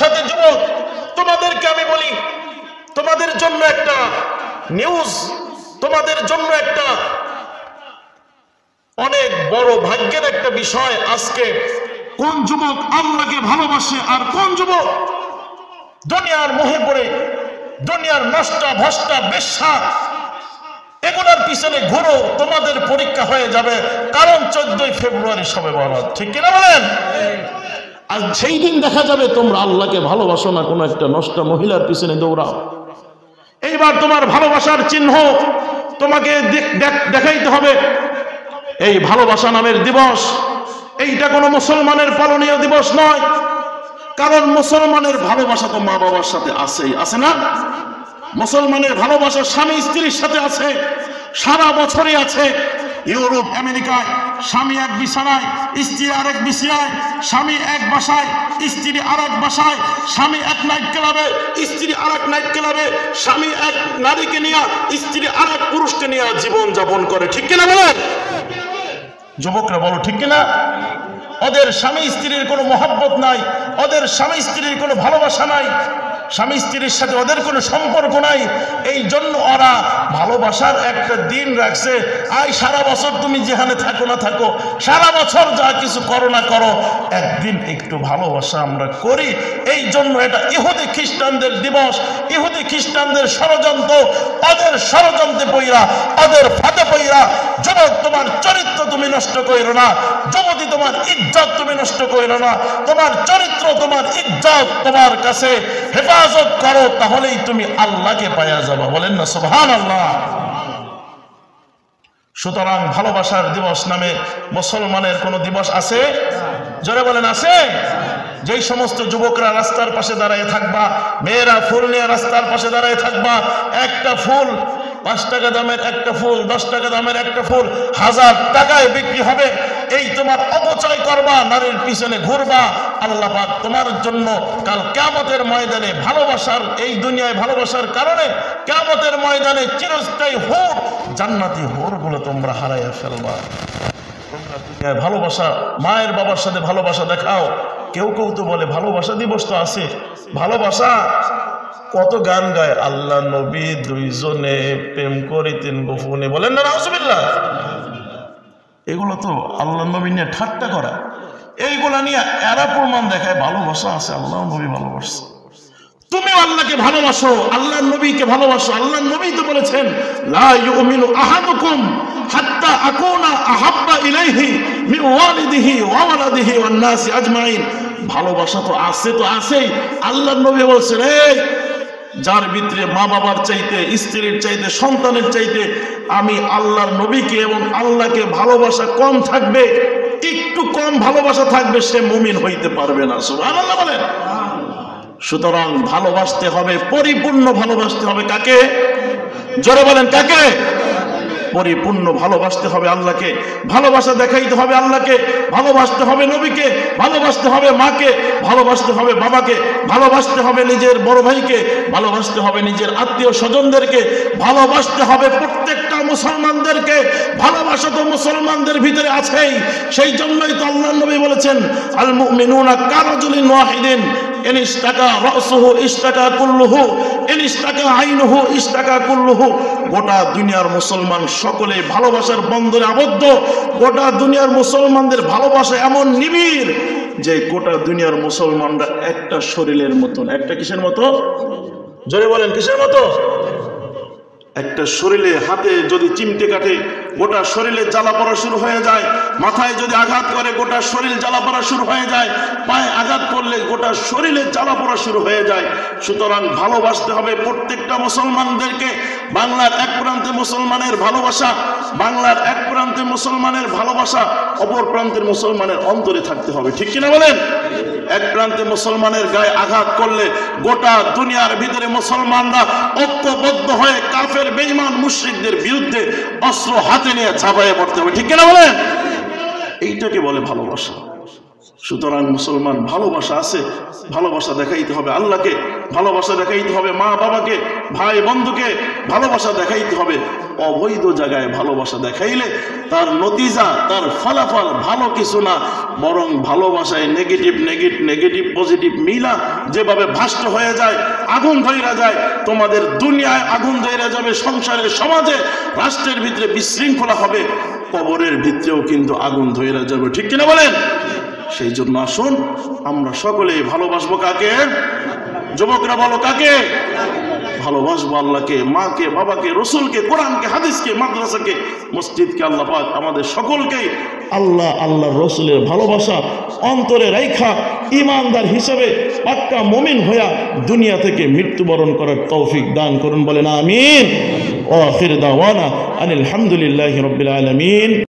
সাথে যুবক, তোমাদেরকে আমি বলি, তোমাদের জন্য একটা নিউজ, তোমাদের জন্য একটা অনেক বড় ভাগ্যের একটা বিষয়। আজকে কোন যুবক আল্লাহকে ভালোবাসে আর কোন যুবক দুনিয়ার মোহে পড়ে দুনিয়ার নষ্ট ভ্রষ্টা বেশ্যা এগুলোর পিছনে ঘুরো, তোমাদের পরীক্ষা হয়ে যাবে। কারণ 14ই ফেব্রুয়ারি শবে বরাত, ঠিক কিনা বলেন? আর সেই দিন দেখা যাবে তোমরা আল্লাহকে ভালোবাসো না, কোনো একটা নষ্ট মহিলার পিছনে দৌড়াও। এইবার তোমার ভালোবাসার চিহ্ন তোমাকে দেখাইতে হবে। এই ভালোবাসা নামের দিবস, এইটা কোনো মুসলমানের পালনীয় দিবস নয়। কারণ মুসলমানের ভালোবাসা তো মা বাবার সাথে আছেই, আছে না? মুসলমানের ভালোবাসা স্বামী স্ত্রীর সাথে আছে, সারা বছরই আছে। ইউরোপ আমেরিকায় স্বামী এক বিছানায়, স্ত্রী আরেক বিছানায়, স্বামী এক বাসায়, স্ত্রী আরেক বাসায়, স্বামী এক নাইট ক্লাবে, স্ত্রী আরেক নাইট ক্লাবে, স্বামী এক নারীকে নিয়ে, স্ত্রী আরেক পুরুষকে নিয়ে জীবন যাপন করে, ঠিক কিনা বলেন? যুবকরা বলো, ঠিক কিনা? ওদের স্বামী স্ত্রীর কোনো মহব্বত নাই, ওদের স্বামী স্ত্রীর কোনো ভালোবাসা নাই, স্বামী স্ত্রীর সাথে ওদের কোনো সম্পর্ক নাই। এই জন্য ওরা ভালোবাসার একটা দিন রাখছে। আই সারা বছর তুমি যেখানে থাকো না থাকো, সারা বছর যা কিছু করো না করো, একদিন একটু ভালোবাসা আমরা করি। এই জন্য এটা ইহুদি খ্রিস্টানদের দিবস, ইহুদি খ্রিস্টানদের ষড়যন্ত্র। ওদের ষড়যন্ত্রে পইরা, ওদের ফাঁদে পইরা যুবক তোমার চরিত্র তুমি নষ্ট কইরো না, যুবতী তোমার ইজ্জত তুমি নষ্ট কইরো না। তোমার চরিত্র, তোমার ইজ্জত তোমার কাছে হেফাজত করো, তাহলেই তুমি আল্লাহকে পাওয়া যাবে। বলেন না সুবহানাল্লাহ। সুতরাং ভালোবাসার দিবস নামে মুসলমানের কোন দিবস আছে? জোরে বলেন, আছে? যেই সমস্ত যুবকরা রাস্তার পাশে দাঁড়িয়ে থাকবা, মেয়েরা ফুল নিয়ে রাস্তার পাশে দাঁড়িয়ে থাকবা, একটা ফুল 5 টাকা দামের একটা ফুল, 10 টাকা দামের একটা ফুল 1000 টাকায় বিক্রি হবে। এই তোমার অপচয় করবা, নারীর পিছনে ঘুরবা, আল্লাহ পাক তোমার জন্য কাল কিয়ামতের ময়দানে ভালোবাসার, এই দুনিয়ায় ভালোবাসার কারণে কিয়ামতের ময়দানে চিরস্থায়ী হুর, জান্নাতি হুরগুলো তোমরা হারাইয়া ফেলবা। তোমরা দুনিয়ায় ভালোবাসা, মায়ের বাবার সাথে ভালোবাসা দেখাও। কেউ কেউ তো বলে ভালোবাসা দিবস তো আছে, ভালোবাসা কত গান গায়, আল্লাহ নবী দুইজনে প্রেম করিতেন গোপনে, বলেন না নাউজুবিল্লাহ। এগুলো তো আল্লাহ নবী নিয়ে ঠাট্টা করা, এইগুলা নিয়ে এরা প্রমাণ দেখায় ভালোবাসা আছে, আল্লাহ নবী ভালোবাসছে। তুমি আল্লাহকে ভালোবাসো, আল্লাহ নবীকে ভালোবাসো। আল্লাহ নবী তো বলেছেন, লা ইউমিনু আহাদুকুম হাত্তা আকুনা আহাব্বা ইলাইহি মিন ওয়ালিদিহি ওয়া ওয়ালাদিহি ওয়ান নাসি আজমাইন। ভালোবাসা তো আছে, তো আছেই। আল্লাহ নবী বলছেন, এই যার ভিতরে মা বাবার চাইতে, স্ত্রীর চাইতে, সন্তানের চাইতে আমি আল্লাহর নবীকে এবং আল্লাহকে ভালোবাসা কম থাকবে, একটু কম ভালোবাসা থাকবে, সে মুমিন হইতে পারবে না। সুবহানাল্লাহ বলেন। সুতরাং ভালোবাসতে হবে, পরিপূর্ণ ভালোবাসতে হবে। কাকে? জোরে বলেন, কাকে? পরিপূর্ণ ভালোবাসতে হবে আল্লাহকে, ভালোবাসা দেখাইতে হবে আল্লাহকে, ভালোবাসতে হবে নবীকে, ভালোবাসতে হবে মাকে, ভালোবাসতে হবে বাবাকে, ভালোবাসতে হবে নিজের বড় ভাইকে, ভালোবাসতে হবে নিজের আত্মীয় স্বজনদেরকে, ভালোবাসতে হবে প্রত্যেকটা মুসলমানদেরকে। ভালোবাসা তো মুসলমানদের ভিতরে আছেই। সেই জন্যই তো আল্লাহর নবী বলেছেন, আল মুমিনুনা কারাজুলিন ওয়াহিদিন ইন ইসতাকা রাসুহু ইসতাকা কুল্লুহু ইন ইসতাকা আইনুহু ইসতাকা কুল্লুহু। গোটা দুনিয়ার মুসলমান সকলে ভালোবাসার বন্ধনে আবদ্ধ। গোটা দুনিয়ার মুসলমানদের ভালোবাসা এমন নিবিড় যে গোটা দুনিয়ার মুসলমানরা একটা শরীরের মতন। একটা কিসের মতো? জোরে বলেন, কিসের মতো? একটা শরীরে হাতে যদি চিমটে কাটে গোটা শরীরে জ্বালা পড়া শুরু হয়ে যায়, মাথায় যদি আঘাত করে গোটা শরীর জ্বালা পড়া শুরু হয়ে যায়, পায়ে আঘাত করলে গোটা শরীরে জ্বালা পড়া শুরু হয়ে যায়। সুতরাং ভালোবাসতে হবে প্রত্যেকটা মুসলমানদেরকে। বাংলার এক প্রান্তে মুসলমানের ভালোবাসা, বাংলার এক প্রান্তে মুসলমানের ভালোবাসা অপর প্রান্তের মুসলমানের অন্তরে থাকতে হবে, ঠিক কিনা বলেন? এক প্রান্তে মুসলমানের গায়ে আঘাত করলে গোটা দুনিয়ার ভিতরে মুসলমানরা ঐক্যবদ্ধ হয়ে কাফের বেঈমান মুশরিকদের বিরুদ্ধে অস্ত্র হাতে নিয়ে ঝাঁপাইয়ে পড়তে হবে, ঠিক কিনা বলেন? এইটাকে বলে ভালোবাসা। সুতরাং মুসলমান ভালোবাসা আছে, ভালোবাসা দেখাইতে হবে আল্লাহকে, ভালোবাসা দেখাইতে হবে মা বাবাকে, ভাই বন্ধুকে, ভালোবাসা দেখাইতে হবে। অবৈধ জায়গায় ভালোবাসা দেখাইলে তার নতিজা, তার ফলাফল ভালো কিছু না, বরং ভালোবাসায় নেগেটিভ পজিটিভ মিলা যেভাবে ভাষ্ট হয়ে যায়, আগুন ধইরা যায়, তোমাদের দুনিয়ায় আগুন ধইরা যাবে, সংসারের সমাজে রাষ্ট্রের ভিতরে বিশৃঙ্খলা হবে, কবরের ভিতরেও কিন্তু আগুন ধইরা যাবে। ঠিক কিনা বলেন? সেই জন্য আসুন আমরা সকলেই ভালোবাসবো কাকে? যুবকরা বলো কাকে? ভালোবাসবো আল্লাহকে, মাকে, বাবাকে, রসুলকে, কোরআনকে, হাদিসকে, মাদ্রাসাকে, মসজিদকে। আল্লাহ পাক আমাদের সকলকেই আল্লাহ রসুলের ভালোবাসা অন্তরে রাইখা ইমানদার হিসেবে পাক্কা মুমিন হইয়া দুনিয়া থেকে মৃত্যুবরণ করার তৌফিক দান করুন, বলেন আমিন। ওয়া আখির দাওয়ানা আনিল হামদুলিল্লাহি রাব্বিল আলামিন।